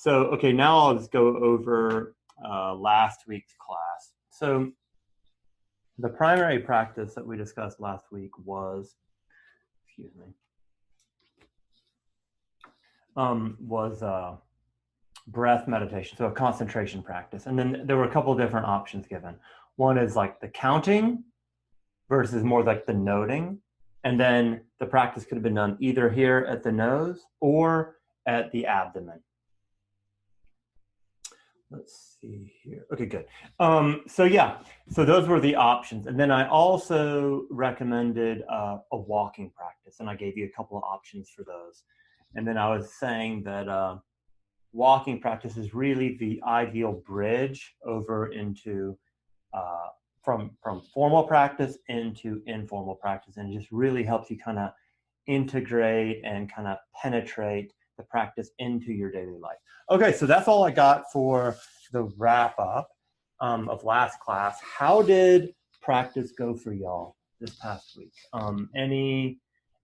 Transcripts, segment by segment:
So, okay, now I'll just go over last week's class. So the primary practice that we discussed last week was, breath meditation, so a concentration practice. And then there were a couple of different options given. One is like the counting versus more like the noting. And then the practice could have been done either here at the nose or at the abdomen. Let's see here. Okay, good. So those were the options. And then I also recommended a walking practice, and I gave you a couple of options for those. And then I was saying that walking practice is really the ideal bridge over into from formal practice into informal practice, and it just really helps you kind of integrate and kind of penetrate the practice into your daily life. Okay, so that's all I got for the wrap up of last class. How did practice go for y'all this past week?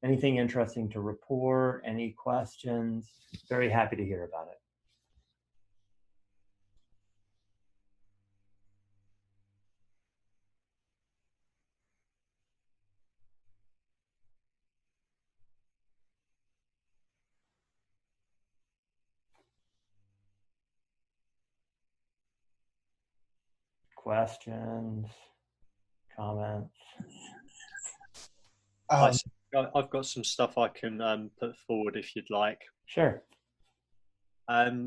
Anything interesting to report? Any questions? Very happy to hear about it. Questions, comments? I've got some stuff I can put forward if you'd like. Sure.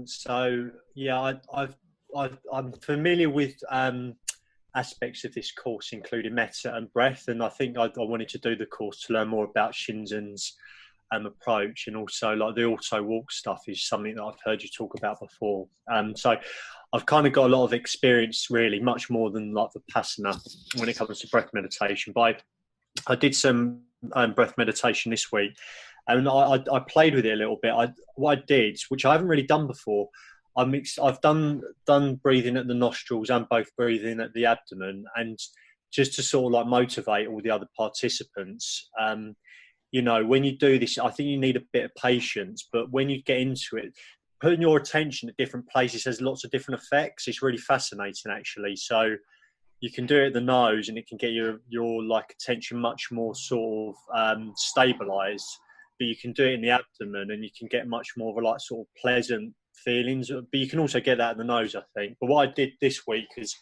So yeah, I'm familiar with aspects of this course, including metta and breath, and I think I wanted to do the course to learn more about Shinzen's approach, and also like the auto walk stuff is something that I've heard you talk about before. So I've kind of got a lot of experience, really, much more than like the Vipassana when it comes to breath meditation. But I did some breath meditation this week, and I played with it a little bit. What I did, which I haven't really done before, I've done breathing at the nostrils and both breathing at the abdomen, and just to sort of like motivate all the other participants. You know, when you do this, I think you need a bit of patience, but when you get into it, putting your attention at different places has lots of different effects. It's really fascinating, actually. So you can do it at the nose, and it can get your like attention much more sort of stabilized. But you can do it in the abdomen, and you can get much more of a like sort of pleasant feelings. But you can also get that at the nose, I think. But what I did this week is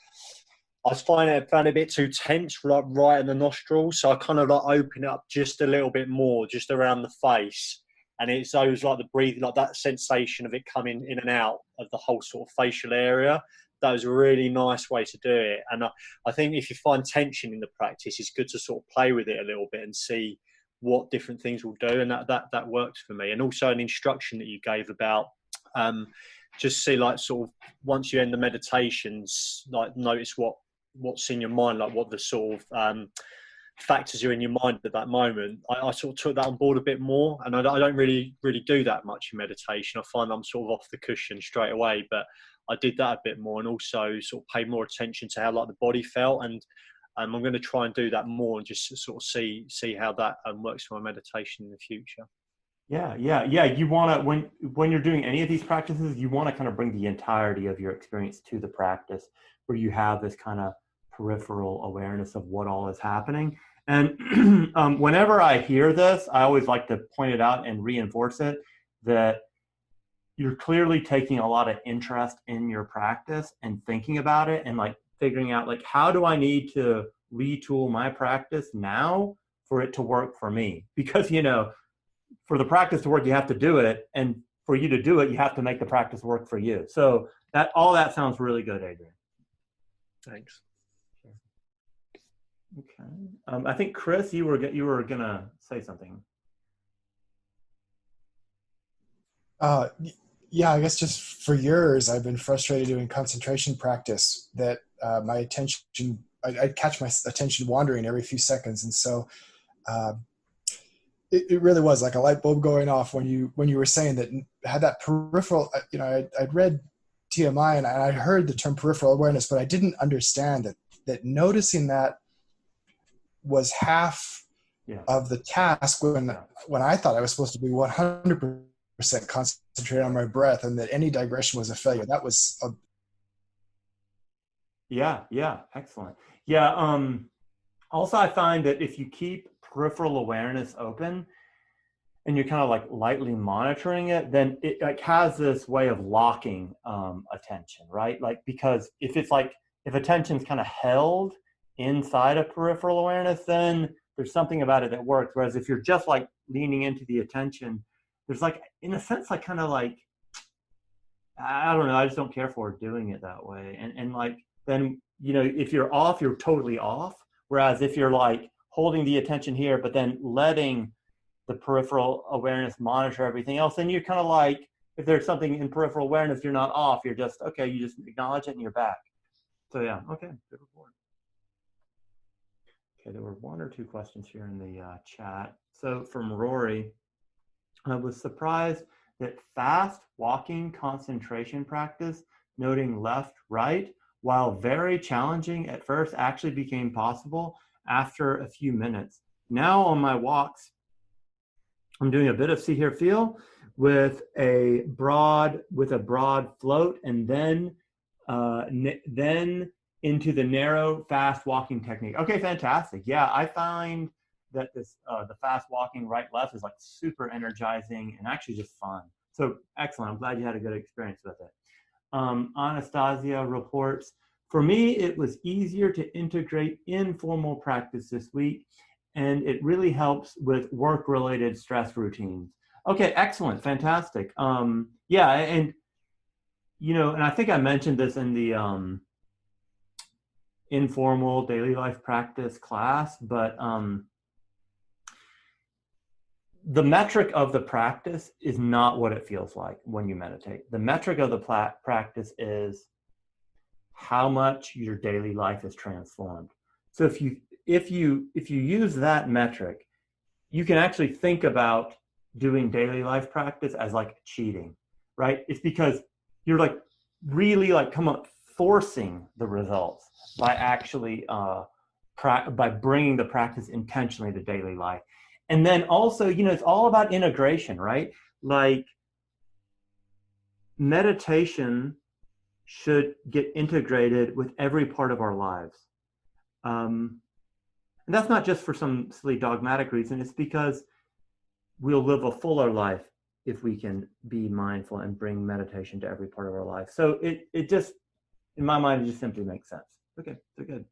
I found it a bit too tense, like right in the nostrils. So I kind of like open it up just a little bit more, just around the face. And it's those like the breathing, like that sensation of it coming in and out of the whole sort of facial area. That was a really nice way to do it. And I think if you find tension in the practice, it's good to sort of play with it a little bit and see what different things will do. And that worked for me. And also an instruction that you gave about just see like sort of once you end the meditations, like notice what's in your mind, like what the sort of factors are in your mind at that moment. I sort of took that on board a bit more, and I don't really do that much in meditation. I find I'm sort of off the cushion straight away, but I did that a bit more, and also sort of paid more attention to how like the body felt, and I'm going to try and do that more and just sort of see how that works for my meditation in the future. Yeah. You want to, when you're doing any of these practices, you want to kind of bring the entirety of your experience to the practice, where you have this kind of peripheral awareness of what all is happening. And whenever I hear this, I always like to point it out and reinforce it, that you're clearly taking a lot of interest in your practice and thinking about it and like figuring out like, how do I need to retool my practice now for it to work for me? Because, you know, for the practice to work, you have to do it. And for you to do it, you have to make the practice work for you. So all that sounds really good, Adrian. Thanks. Okay. I think Chris, you were gonna say something. Yeah, I guess just for years, I've been frustrated doing concentration practice that my attention, I'd catch my attention wandering every few seconds. And so it really was like a light bulb going off when you were saying that, had that peripheral, you know, I'd read TMI and I heard the term peripheral awareness, but I didn't understand that noticing that was half of the task when I thought I was supposed to be 100% concentrated on my breath, and that any digression was a failure. That was a Yeah, excellent. Yeah, also I find that if you keep peripheral awareness open and you're kind of like lightly monitoring it, then it like has this way of locking attention, right? Like, because if attention's kind of held inside of peripheral awareness, then there's something about it that works. Whereas if you're just like leaning into the attention, there's like, in a sense, like kind of like, I don't know, I just don't care for doing it that way. And like, then, if you're off, you're totally off. Whereas if you're like holding the attention here, but then letting the peripheral awareness monitor everything else, then you're kind of like, if there's something in peripheral awareness, you're not off. You're just, okay, you just acknowledge it and you're back. So yeah, okay, good report. Okay, there were one or two questions here in the chat. So from Rory, I was surprised that fast walking concentration practice, noting left, right, while very challenging at first, actually became possible after a few minutes. Now on my walks, I'm doing a bit of see, hear, feel with a broad float, and then into the narrow, fast walking technique. Okay, fantastic. Yeah, I find that this the fast walking right left is like super energizing and actually just fun. So excellent. I'm glad you had a good experience with it. Anastasia reports, for me, it was easier to integrate informal practice this week, and it really helps with work-related stress routines. Okay, excellent, fantastic. Yeah, and and I think I mentioned this in the informal daily life practice class, but the metric of the practice is not what it feels like when you meditate. The metric of the practice is how much your daily life is transformed. So if you use that metric, you can actually think about doing daily life practice as like cheating, right? It's because you're like really like forcing the results by actually by bringing the practice intentionally to daily life. And then also, it's all about integration, right? Like meditation should get integrated with every part of our lives. And that's not just for some silly dogmatic reason. It's because we'll live a fuller life if we can be mindful and bring meditation to every part of our life. So it just, in my mind, it just simply makes sense. Okay, so good.